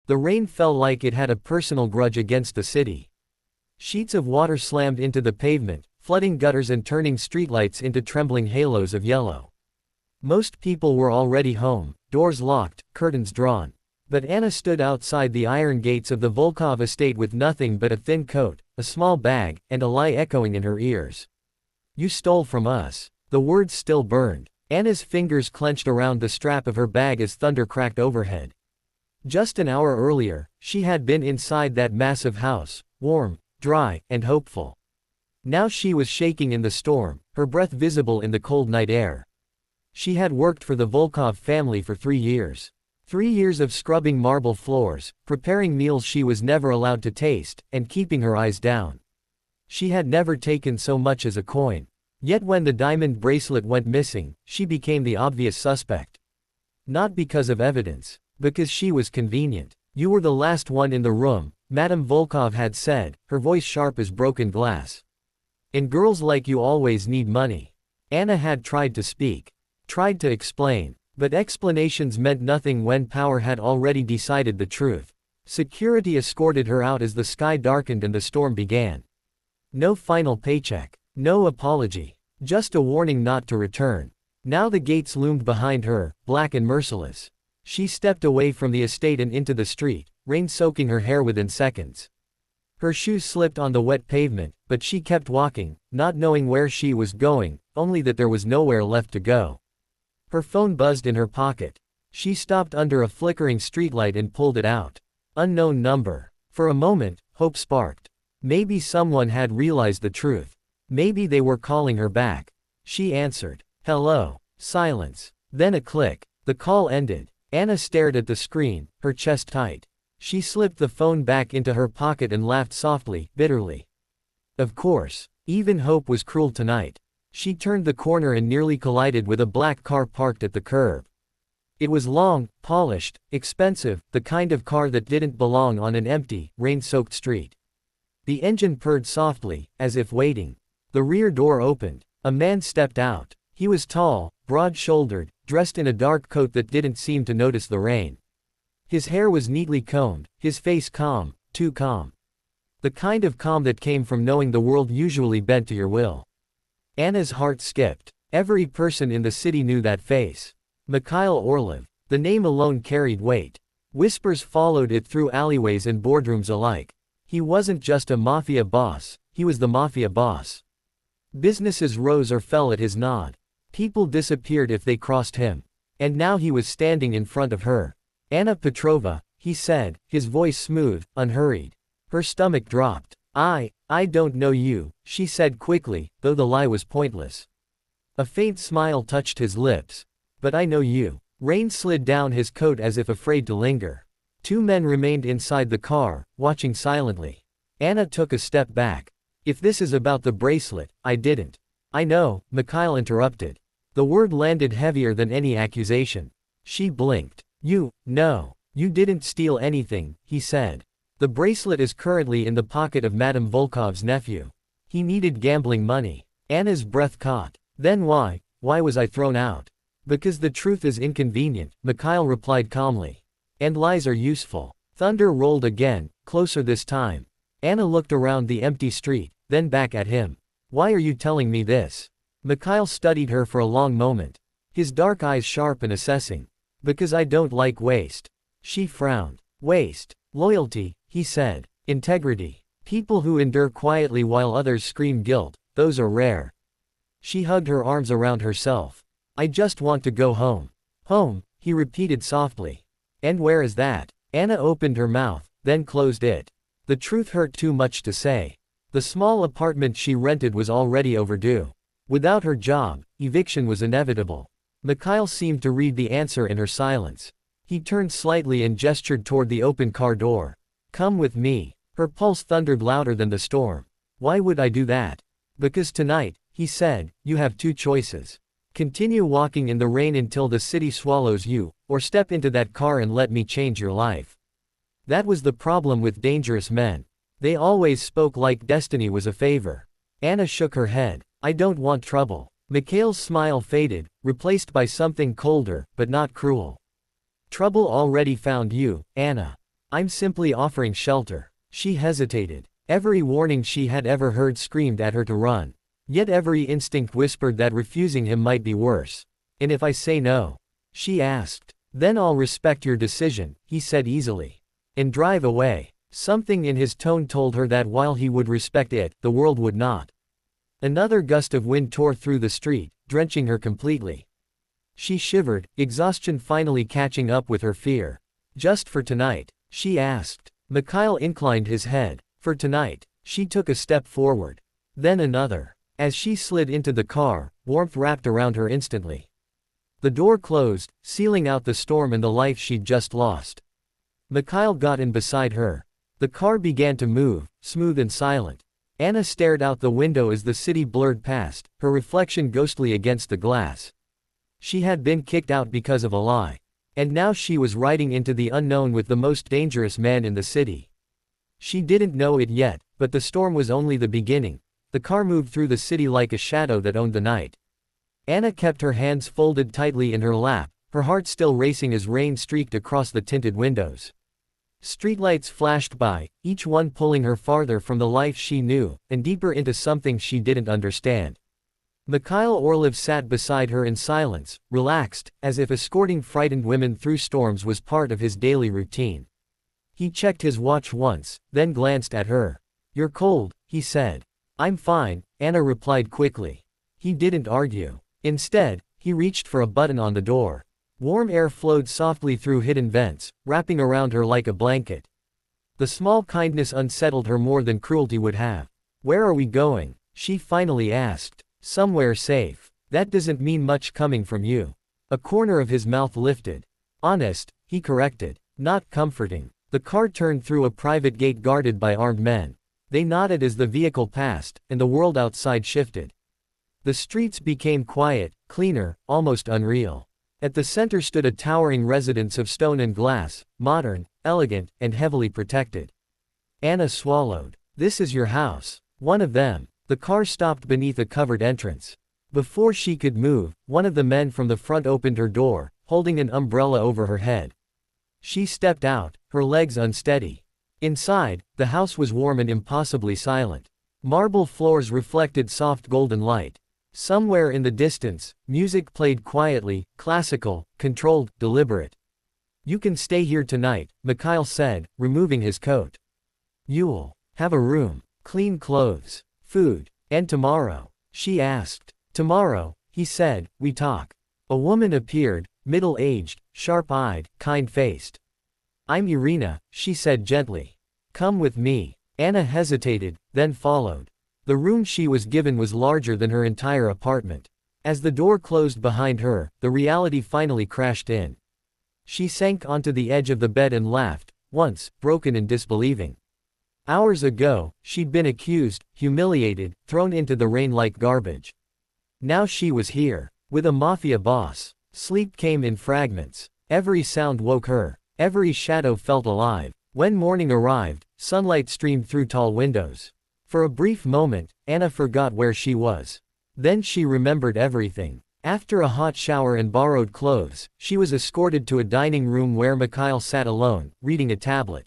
The rain fell like it had a personal grudge against the city. Sheets of water slammed into the pavement, flooding gutters and turning streetlights into trembling halos of yellow. Most people were already home, doors locked, curtains drawn. But Anna stood outside the iron gates of the Volkov estate with nothing but a thin coat, a small bag, and a lie echoing in her ears. "You stole from us." The words still burned. Anna's fingers clenched around the strap of her bag as thunder cracked overhead. Just an hour earlier, she had been inside that massive house, warm, dry, and hopeful. Now she was shaking in the storm, her breath visible in the cold night air. She had worked for the Volkov family for 3 years. 3 years of scrubbing marble floors, preparing meals she was never allowed to taste, and keeping her eyes down. She had never taken so much as a coin. Yet when the diamond bracelet went missing, she became the obvious suspect. Not because of evidence, because she was convenient. "You were the last one in the room," Madame Volkov had said, her voice sharp as broken glass. "And girls like you always need money." Anna had tried to speak, tried to explain, but explanations meant nothing when power had already decided the truth. Security escorted her out as the sky darkened and the storm began. No final paycheck. No apology. Just a warning not to return. Now the gates loomed behind her, black and merciless. She stepped away from the estate and into the street, rain soaking her hair within seconds. Her shoes slipped on the wet pavement, but she kept walking, not knowing where she was going, only that there was nowhere left to go. Her phone buzzed in her pocket. She stopped under a flickering streetlight and pulled it out. Unknown number. For a moment, hope sparked. Maybe someone had realized the truth. Maybe they were calling her back. She answered. "Hello." Silence. Then a click. The call ended. Anna stared at the screen, her chest tight. She slipped the phone back into her pocket and laughed softly, bitterly. Of course. Even hope was cruel tonight. She turned the corner and nearly collided with a black car parked at the curb. It was long, polished, expensive, the kind of car that didn't belong on an empty, rain-soaked street. The engine purred softly, as if waiting. The rear door opened. A man stepped out. He was tall, broad-shouldered, dressed in a dark coat that didn't seem to notice the rain. His hair was neatly combed, his face calm, too calm. The kind of calm that came from knowing the world usually bent to your will. Anna's heart skipped. Every person in the city knew that face. Mikhail Orlov. The name alone carried weight. Whispers followed it through alleyways and boardrooms alike. He wasn't just a mafia boss, he was the mafia boss. Businesses rose or fell at his nod. People disappeared if they crossed him. And now he was standing in front of her. "Anna Petrova," he said, his voice smooth, unhurried. Her stomach dropped. I don't know you," she said quickly, though the lie was pointless. A faint smile touched his lips. "But I know you." Rain slid down his coat as if afraid to linger. 2 men remained inside the car, watching silently. Anna took a step back. "If this is about the bracelet, I didn't." "I know," Mikhail interrupted. The word landed heavier than any accusation. She blinked. No, you didn't steal anything," he said. "The bracelet is currently in the pocket of Madame Volkov's nephew. He needed gambling money." Anna's breath caught. "Then why was I thrown out?" "Because the truth is inconvenient," Mikhail replied calmly. "And lies are useful." Thunder rolled again, closer this time. Anna looked around the empty street, then back at him. "Why are you telling me this?" Mikhail studied her for a long moment. His dark eyes sharp and assessing. "Because I don't like waste." She frowned. "Waste. Loyalty," he said. "Integrity. People who endure quietly while others scream guilt, those are rare." She hugged her arms around herself. "I just want to go home." "Home," he repeated softly. "And where is that?" Anna opened her mouth, then closed it. The truth hurt too much to say. The small apartment she rented was already overdue. Without her job, eviction was inevitable. Mikhail seemed to read the answer in her silence. He turned slightly and gestured toward the open car door. "Come with me." Her pulse thundered louder than the storm. "Why would I do that?" "Because tonight," he said, "you have 2 choices. Continue walking in the rain until the city swallows you, or step into that car and let me change your life." That was the problem with dangerous men. They always spoke like destiny was a favor. Anna shook her head. "I don't want trouble." Mikhail's smile faded, replaced by something colder, but not cruel. "Trouble already found you, Anna. I'm simply offering shelter. She hesitated. Every warning she had ever heard screamed at her to run. Yet every instinct whispered that refusing him might be worse. And if I say no? She asked. Then I'll respect your decision, he said easily. And drive away. Something in his tone told her that while he would respect it, the world would not. Another gust of wind tore through the street, drenching her completely. She shivered, exhaustion finally catching up with her fear. Just for tonight? She asked. Mikhail inclined his head. For tonight. She took a step forward. Then another. As she slid into the car, warmth wrapped around her instantly. The door closed, sealing out the storm and the life she'd just lost. Mikhail got in beside her. The car began to move, smooth and silent. Anna stared out the window as the city blurred past, her reflection ghostly against the glass. She had been kicked out because of a lie. And now she was riding into the unknown with the most dangerous man in the city. She didn't know it yet, but the storm was only the beginning. The car moved through the city like a shadow that owned the night. Anna kept her hands folded tightly in her lap, her heart still racing as rain streaked across the tinted windows. Streetlights flashed by, each one pulling her farther from the life she knew, and deeper into something she didn't understand. Mikhail Orlov sat beside her in silence, relaxed, as if escorting frightened women through storms was part of his daily routine. He checked his watch once, then glanced at her. "You're cold," he said. "I'm fine," Anna replied quickly. He didn't argue. Instead, he reached for a button on the door. Warm air flowed softly through hidden vents, wrapping around her like a blanket. The small kindness unsettled her more than cruelty would have. "Where are we going?" she finally asked. "Somewhere safe. That doesn't mean much coming from you." A corner of his mouth lifted. "Honest," he corrected. "Not comforting." The car turned through a private gate guarded by armed men. They nodded as the vehicle passed, and the world outside shifted. The streets became quiet, cleaner, almost unreal. At the center stood a towering residence of stone and glass, modern, elegant, and heavily protected. Anna swallowed. "This is your house." One of them. The car stopped beneath a covered entrance. Before she could move, one of the men from the front opened her door, holding an umbrella over her head. She stepped out, her legs unsteady. Inside, the house was warm and impossibly silent. Marble floors reflected soft golden light. Somewhere in the distance, music played quietly, classical, controlled, deliberate. "You can stay here tonight," Mikhail said, removing his coat. "You'll have a room, clean clothes, food, and tomorrow?" she asked. "Tomorrow," he said, "we talk." A woman appeared, middle-aged, sharp-eyed, kind-faced. "I'm Irina," she said gently. "Come with me." Anna hesitated, then followed. The room she was given was larger than her entire apartment. As the door closed behind her, the reality finally crashed in. She sank onto the edge of the bed and laughed, once, broken and disbelieving. Hours ago, she'd been accused, humiliated, thrown into the rain like garbage. Now she was here, with a mafia boss. Sleep came in fragments. Every sound woke her. Every shadow felt alive. When morning arrived, sunlight streamed through tall windows. For a brief moment, Anna forgot where she was. Then she remembered everything. After a hot shower and borrowed clothes, she was escorted to a dining room where Mikhail sat alone, reading a tablet.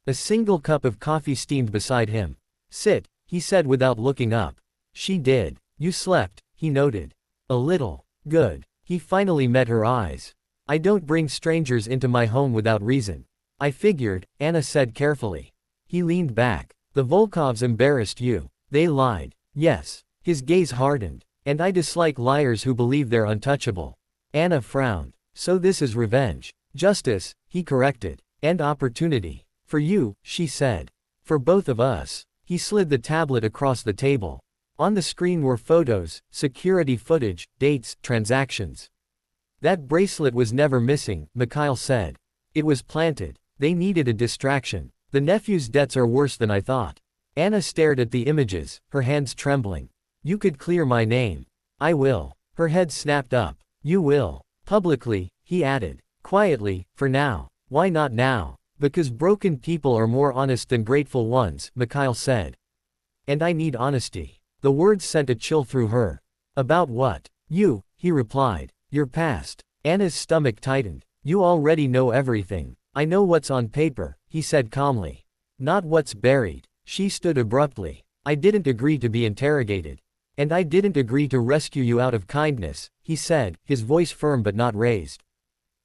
A single cup of coffee steamed beside him. "Sit," he said without looking up. She did. "You slept," he noted. "A little. Good." He finally met her eyes. "I don't bring strangers into my home without reason." "I figured," Anna said carefully. He leaned back. "The Volkovs embarrassed you." "They lied." "Yes." His gaze hardened. "And I dislike liars who believe they're untouchable." Anna frowned. "So this is revenge." "Justice," he corrected. "And opportunity. For you," she said. "For both of us." He slid the tablet across the table. On the screen were photos, security footage, dates, transactions. "That bracelet was never missing," Mikhail said. "It was planted. They needed a distraction. The nephew's debts are worse than I thought." Anna stared at the images, her hands trembling. "You could clear my name." "I will." Her head snapped up. "You will." Publicly, he added. Quietly, "For now." "Why not now?" "Because broken people are more honest than grateful ones," Mikhail said. "And I need honesty." The words sent a chill through her. "About what?" "You," he replied. "Your past." Anna's stomach tightened. "You already know everything." "I know what's on paper," he said calmly. Not what's buried. She stood abruptly. I didn't agree to be interrogated. And I didn't agree to rescue you out of kindness, he said, his voice firm but not raised.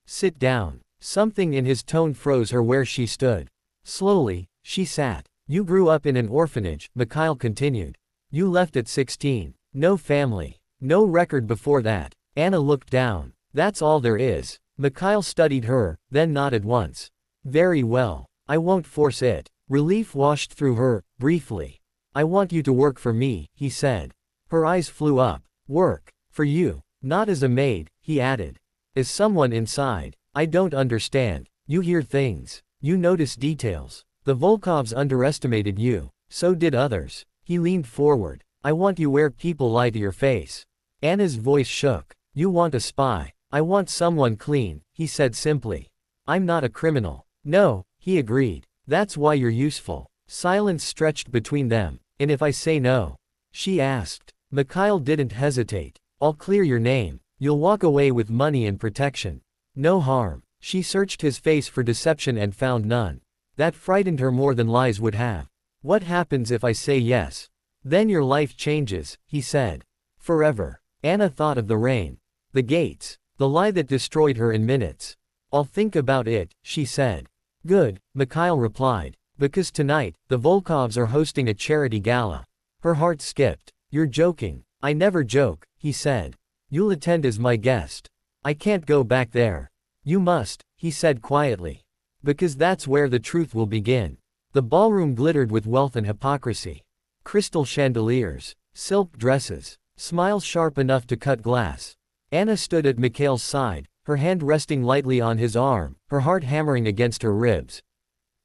Sit down. Something in his tone froze her where she stood. Slowly, she sat. You grew up in an orphanage, Mikhail continued. You left at 16. No family. No record before that. Anna looked down. That's all there is. Mikhail studied her, then nodded once. Very well. I won't force it. Relief washed through her, briefly. I want you to work for me, he said. Her eyes flew up. Work. For you. Not as a maid, he added. As someone inside. I don't understand. You hear things. You notice details. The Volkovs underestimated you. So did others. He leaned forward. I want you where people lie to your face. Anna's voice shook. You want a spy. I want someone clean, he said simply. I'm not a criminal. No, he agreed. That's why you're useful. Silence stretched between them. And if I say no? She asked. Mikhail didn't hesitate. I'll clear your name. You'll walk away with money and protection. No harm. She searched his face for deception and found none. That frightened her more than lies would have. What happens if I say yes? Then your life changes, he said. Forever. Anna thought of the rain. The gates. The lie that destroyed her in minutes. I'll think about it, she said. Good, Mikhail replied. Because tonight, the Volkovs are hosting a charity gala. Her heart skipped. You're joking. I never joke, he said. You'll attend as my guest. I can't go back there. You must, he said quietly. Because that's where the truth will begin. The ballroom glittered with wealth and hypocrisy. Crystal chandeliers. Silk dresses. Smiles sharp enough to cut glass. Anna stood at Mikhail's side, her hand resting lightly on his arm, her heart hammering against her ribs.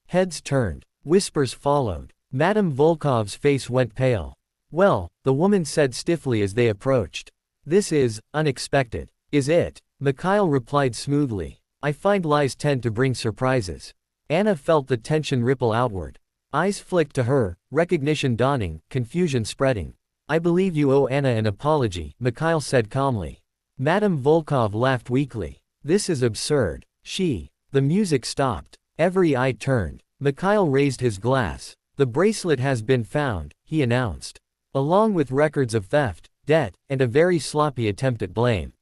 Heads turned. Whispers followed. Madame Volkov's face went pale. Well, the woman said stiffly as they approached. This is unexpected. Is it? Mikhail replied smoothly. I find lies tend to bring surprises. Anna felt the tension ripple outward. Eyes flicked to her, recognition dawning, confusion spreading. I believe you owe Anna an apology, Mikhail said calmly. Madame Volkov laughed weakly. This is absurd. The music stopped. Every eye turned. Mikhail raised his glass. The bracelet has been found, he announced. Along with records of theft, debt, and a very sloppy attempt at blame.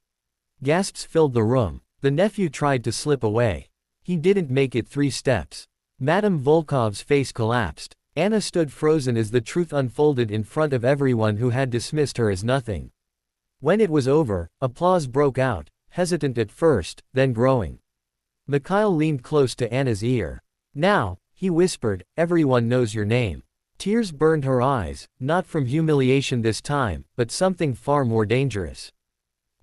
Gasps filled the room. The nephew tried to slip away. He didn't make it 3 steps. Madame Volkov's face collapsed. Anna stood frozen as the truth unfolded in front of everyone who had dismissed her as nothing. When it was over, applause broke out, hesitant at first, then growing. Mikhail leaned close to Anna's ear. Now, he whispered, everyone knows your name. Tears burned her eyes, not from humiliation this time, but something far more dangerous.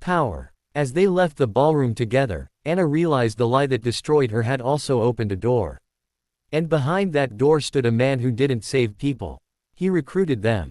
Power. As they left the ballroom together, Anna realized the lie that destroyed her had also opened a door. And behind that door stood a man who didn't save people. He recruited them.